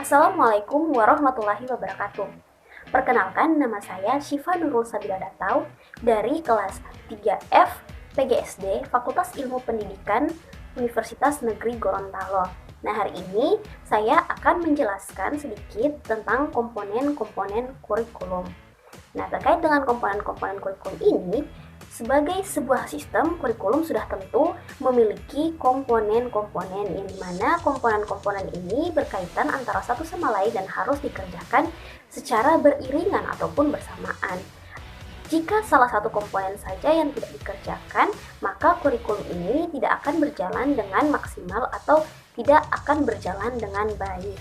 Assalamualaikum warahmatullahi wabarakatuh. Perkenalkan, nama saya Syifa Nurul Sabila Datau dari kelas 3F PGSD Fakultas Ilmu Pendidikan Universitas Negeri Gorontalo. Nah, hari ini saya akan menjelaskan sedikit tentang komponen-komponen kurikulum. Nah, terkait dengan komponen-komponen kurikulum ini, sebagai sebuah sistem, kurikulum sudah tentu memiliki komponen-komponen yang dimana komponen-komponen ini berkaitan antara satu sama lain dan harus dikerjakan secara beriringan ataupun bersamaan. Jika salah satu komponen saja yang tidak dikerjakan, maka kurikulum ini tidak akan berjalan dengan maksimal atau tidak akan berjalan dengan baik.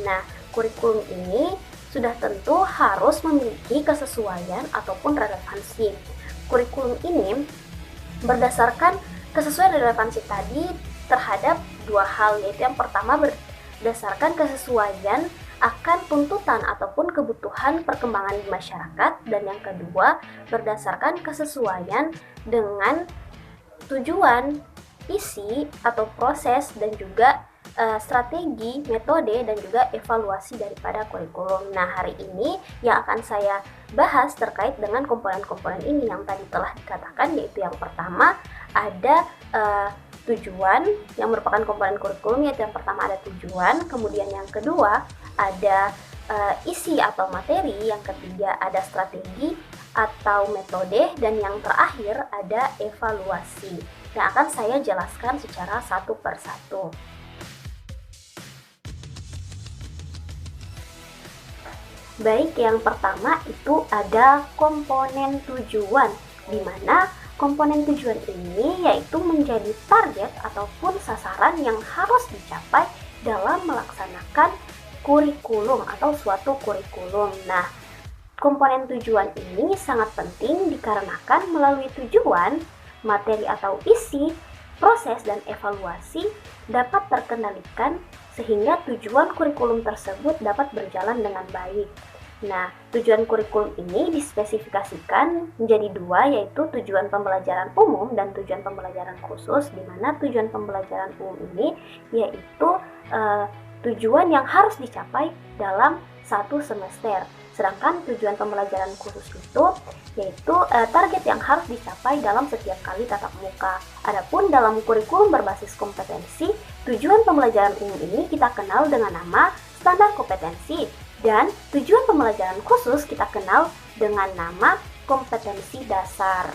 Nah, kurikulum ini sudah tentu harus memiliki kesesuaian ataupun relevansi. Kurikulum ini berdasarkan kesesuaian dan relevansi tadi terhadap dua hal, yaitu yang pertama berdasarkan kesesuaian akan tuntutan ataupun kebutuhan perkembangan di masyarakat, dan yang kedua berdasarkan kesesuaian dengan tujuan, isi atau proses, dan juga strategi, metode, dan juga evaluasi daripada kurikulum. Nah, hari ini yang akan saya bahas terkait dengan komponen-komponen ini yang tadi telah dikatakan, yaitu yang pertama ada tujuan yang merupakan komponen kurikulum, yaitu yang pertama ada tujuan, kemudian yang kedua ada isi atau materi, yang ketiga ada strategi atau metode, dan yang terakhir ada evaluasi. Yang akan saya jelaskan secara satu persatu. Baik, yang pertama itu ada komponen tujuan, di mana komponen tujuan ini yaitu menjadi target ataupun sasaran yang harus dicapai dalam melaksanakan kurikulum atau suatu kurikulum. Nah, komponen tujuan ini sangat penting dikarenakan melalui tujuan, materi atau isi, proses, dan evaluasi dapat terkendalikan sehingga tujuan kurikulum tersebut dapat berjalan dengan baik. Nah, tujuan kurikulum ini dispesifikasikan menjadi dua, yaitu tujuan pembelajaran umum dan tujuan pembelajaran khusus, di mana tujuan pembelajaran umum ini yaitu tujuan yang harus dicapai dalam satu semester. Sedangkan tujuan pembelajaran khusus itu yaitu target yang harus dicapai dalam setiap kali tatap muka. Adapun dalam kurikulum berbasis kompetensi, tujuan pembelajaran umum ini kita kenal dengan nama standar kompetensi, dan tujuan pembelajaran khusus kita kenal dengan nama kompetensi dasar.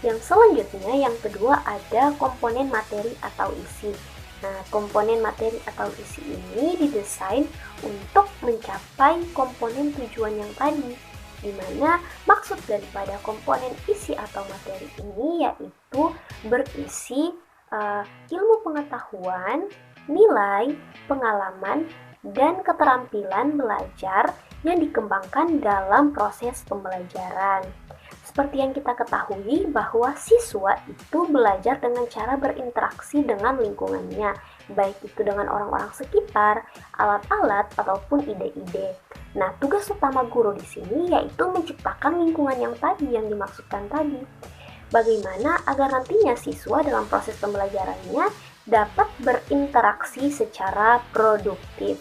Yang selanjutnya, yang kedua ada komponen materi atau isi. Nah, komponen materi atau isi ini didesain untuk mencapai komponen tujuan yang tadi, di mana maksud daripada komponen isi atau materi ini yaitu berisi ilmu pengetahuan, nilai, pengalaman, dan keterampilan belajar yang dikembangkan dalam proses pembelajaran. Seperti yang kita ketahui bahwa siswa itu belajar dengan cara berinteraksi dengan lingkungannya, baik itu dengan orang-orang sekitar, alat-alat, ataupun ide-ide. Nah, tugas utama guru di sini yaitu menciptakan lingkungan yang tadi, yang dimaksudkan tadi. Bagaimana agar nantinya siswa dalam proses pembelajarannya dapat berinteraksi secara produktif.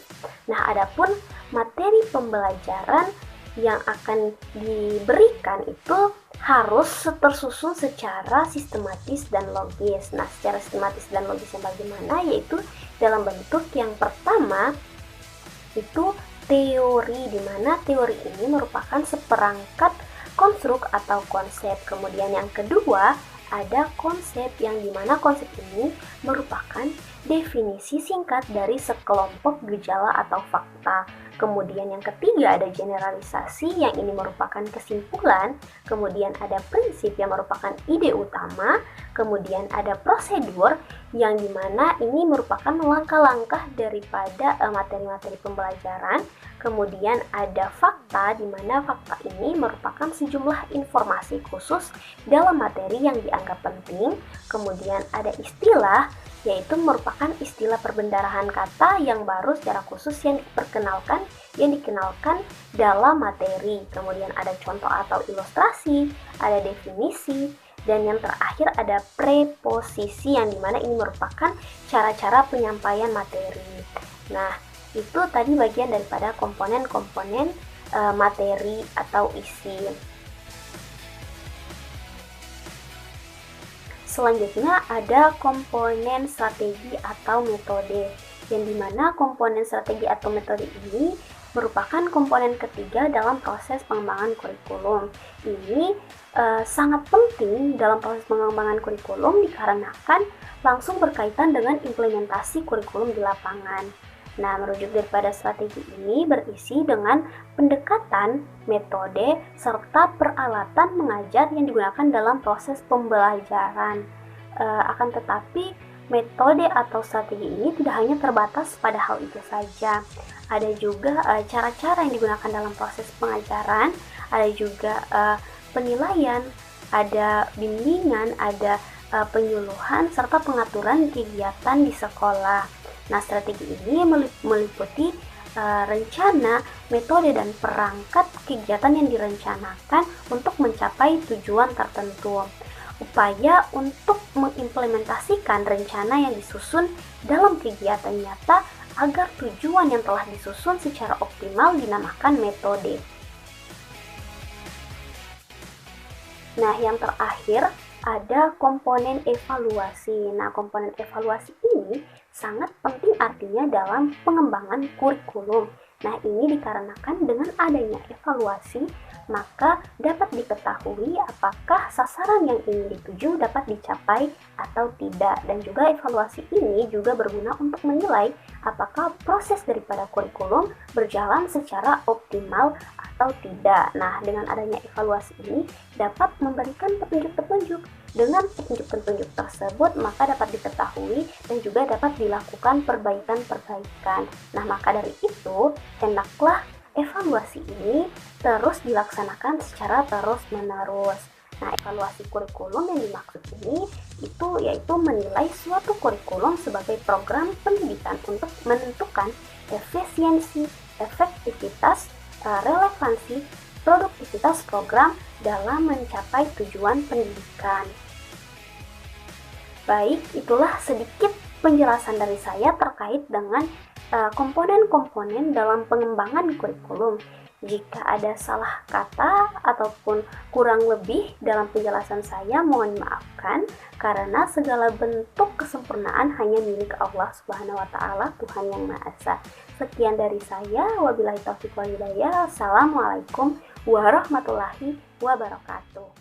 Nah, adapun materi pembelajaran yang akan diberikan itu harus tersusun secara sistematis dan logis. Nah, secara sistematis dan logisnya bagaimana? Yaitu dalam bentuk yang pertama itu teori, di mana teori ini merupakan seperangkat konstruk atau konsep. Kemudian yang kedua ada konsep, yang dimana konsep ini merupakan definisi singkat dari sekelompok gejala atau fakta. Kemudian yang ketiga ada generalisasi, yang ini merupakan kesimpulan. Kemudian ada prinsip yang merupakan ide utama. Kemudian ada prosedur, yang dimana ini merupakan langkah-langkah daripada materi-materi pembelajaran. Kemudian ada fakta, di mana fakta ini merupakan sejumlah informasi khusus dalam materi yang dianggap penting. Kemudian ada istilah, yaitu merupakan istilah perbendarahan kata yang baru secara khusus yang dikenalkan dalam materi. Kemudian ada contoh atau ilustrasi, ada definisi, Dan yang terakhir ada preposisi, yang dimana ini merupakan cara-cara penyampaian materi. Nah, itu tadi bagian daripada komponen-komponen materi atau isi. Selanjutnya ada komponen strategi atau metode, yang dimana komponen strategi atau metode ini merupakan komponen ketiga dalam proses pengembangan kurikulum. Ini sangat penting dalam proses pengembangan kurikulum dikarenakan langsung berkaitan dengan implementasi kurikulum di lapangan. Nah, merujuk daripada strategi ini berisi dengan pendekatan, metode, serta peralatan mengajar yang digunakan dalam proses pembelajaran. Akan tetapi, metode atau strategi ini tidak hanya terbatas pada hal itu saja. Ada juga cara-cara yang digunakan dalam proses pengajaran, ada juga penilaian, ada bimbingan, ada penyuluhan, serta pengaturan kegiatan di sekolah. Nah, strategi ini meliputi rencana, metode, dan perangkat kegiatan yang direncanakan untuk mencapai tujuan tertentu. Upaya untuk mengimplementasikan rencana yang disusun dalam kegiatan nyata agar tujuan yang telah disusun secara optimal dinamakan metode. Nah, yang terakhir ada komponen evaluasi. Nah, komponen evaluasi ini sangat penting artinya dalam pengembangan kurikulum. Nah, ini dikarenakan dengan adanya evaluasi, maka dapat diketahui apakah sasaran yang ingin dituju dapat dicapai atau tidak. Dan juga evaluasi ini juga berguna untuk menilai apakah proses daripada kurikulum berjalan secara optimal atau tidak. Nah, dengan adanya evaluasi ini dapat memberikan petunjuk-petunjuk. Dengan petunjuk-petunjuk tersebut, maka dapat diketahui dan juga dapat dilakukan perbaikan-perbaikan. Nah, maka dari itu, hendaklah evaluasi ini terus dilaksanakan secara terus-menerus. Nah, evaluasi kurikulum yang dimaksud ini itu yaitu menilai suatu kurikulum sebagai program pendidikan untuk menentukan efisiensi, efektivitas, relevansi, produktivitas program dalam mencapai tujuan pendidikan. Baik, itulah sedikit penjelasan dari saya terkait dengan komponen-komponen dalam pengembangan kurikulum. Jika ada salah kata ataupun kurang lebih dalam penjelasan saya, mohon maafkan karena segala bentuk kesempurnaan hanya milik Allah Subhanahu wa taala, Tuhan yang Maha Esa. Sekian dari saya, wabillahi taufiq wal hidayah. Assalamualaikum warahmatullahi wabarakatuh.